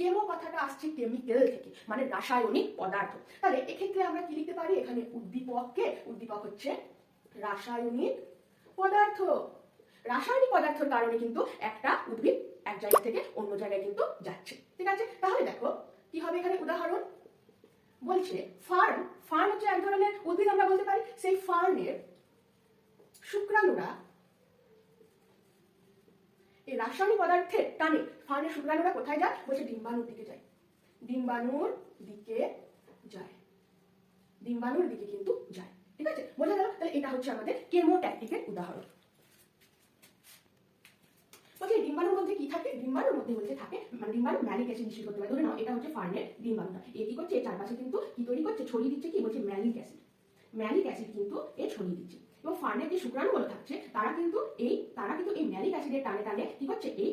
Chemo কথাটা আসছে chemical থেকে, মানে রাসায়নিক পদার্থ। তাহলে এক্ষেত্রে আমরা কি লিখতে পারি, এখানে উদ্দীপক হচ্ছে রাসায়নিক পদার্থ। রাসায়নিক পদার্থের কারণে কিন্তু একটা উদ্ভিদ এক জায়গা থেকে অন্য জায়গায় কিন্তু যাচ্ছে। ঠিক আছে, তাহলে দেখো কি হবে এখানে উদাহরণ বলছে ফার্ন হচ্ছে এক ধরনের উদ্ভিদ আমরা বলতে পারি। সেই ফার্নের শুক্রাণুরা এই রাসায়নিক পদার্থের টানে ফার্নের শুক্রাণুরা কোথায় যায়, বলছে ডিম্বাণুর দিকে যায়। ডিম্বাণুর দিকে কিন্তু যায়। ঠিক আছে, বোঝা গেল? তাহলে এটা হচ্ছে আমাদের কেমোট্যাকটিকের উদাহরণ। বলছে ডিম্বাণুর মধ্যে কি থাকে, ডিম্বাণুর মধ্যে বলছে থাকে মানে ডিম্বাণু ম্যালিক অ্যাসিড নিশ্চিত করতে পারে। ধরে নাও এটা হচ্ছে ফার্নের ডিম্বাণুটা, এ কি করছে, চারপাশে কিন্তু কি তৈরি করছে, ছড়িয়ে দিচ্ছে কি, বলছে ম্যালিক অ্যাসিড কিন্তু এ ছড়িয়ে দিচ্ছে। এবং ফার্নের যে শুক্রাণুগুলো থাকছে তারা কিন্তু এই ম্যালিক অ্যাসিডের টানে কি করছে, এই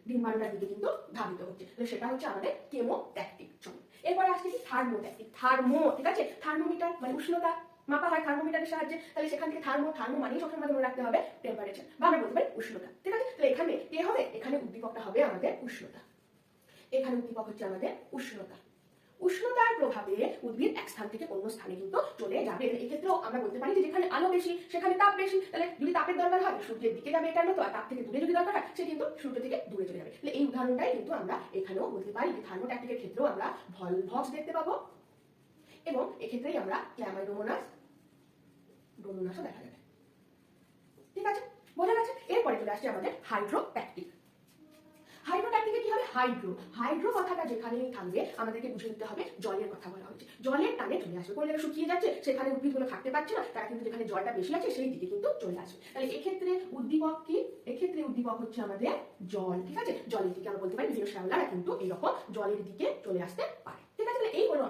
ডিম্বাণুটার দিকে কিন্তু ধাবিত হচ্ছে। তো সেটা হচ্ছে আমাদের কেমোট্যাকটিক। চলো এরপরে আসছে কি থার্মোট্যাকটিক। ঠিক আছে, থার্মোমিটার মানে উষ্ণতা মাপা হয় থার্মোমিটারের সাহায্যে। তাহলে সেখান থেকে থার্মো মানে সবসময় মনে রাখতে হবে টেম্পারেচার, বা আমরা বলতে পারি উষ্ণতা। ঠিক আছে, তাহলে এখানে কে হবে, এখানে উদ্দীপকটা হবে আমাদের উষ্ণতা। এখানে উদ্দীপক হচ্ছে আমাদের উষ্ণতা। উষ্ণতার প্রভাবে উদ্ভিদ এক স্থান থেকে অন্য স্থানে কিন্তু চলে যাবে। এই ক্ষেত্রেও আমরা বলতে পারি যে যেখানে আলো বেশি সেখানে তাপ বেশি। তাহলে যদি তাপের দরকার হয় সূর্যের দিকে যাবে এটার মতো, আর তাপ থেকে দূরে যদি দরকার হয় সে কিন্তু সূর্য থেকে দূরে চলে যাবে। তাহলে এই উদাহরণটাই কিন্তু আমরা এখানেও বলতে পারি যে থার্মোট্যাকটিকের ক্ষেত্রেও আমরা ভলভক্স দেখতে পাবো, এবং এক্ষেত্রেই আমরা ক্ল্যামাইডোমোনাসও দেখা যাবে। ঠিক আছে, বোঝা গেছে? এরপরে চলে আসছে আমাদের হাইড্রোট্যাকটিক। হাইড্রোট্যাকটিকে কি হবে, হাইড্রো কথাটা যেখানেই থাকবে আমাদেরকে বুঝে নিতে হবে জলের কথা বলা হচ্ছে। জলের টানে চলে আসবে, কোন জায়গায় শুকিয়ে যাচ্ছে সেখানে উদ্ভিদগুলো থাকতে পারছে না, তারা কিন্তু যেখানে জলটা বেশি আছে সেই দিকে কিন্তু চলে আসবে। তাহলে এক্ষেত্রে উদ্দীপক কি, এক্ষেত্রে উদ্দীপক হচ্ছে আমাদের জল। ঠিক আছে, জলের দিকে আমরা বলতে পারি বিভিন্ন শ্যাওলারা কিন্তু এরকম জলের দিকে চলে আসতে পারে। ঠিক আছে, তাহলে এই হলো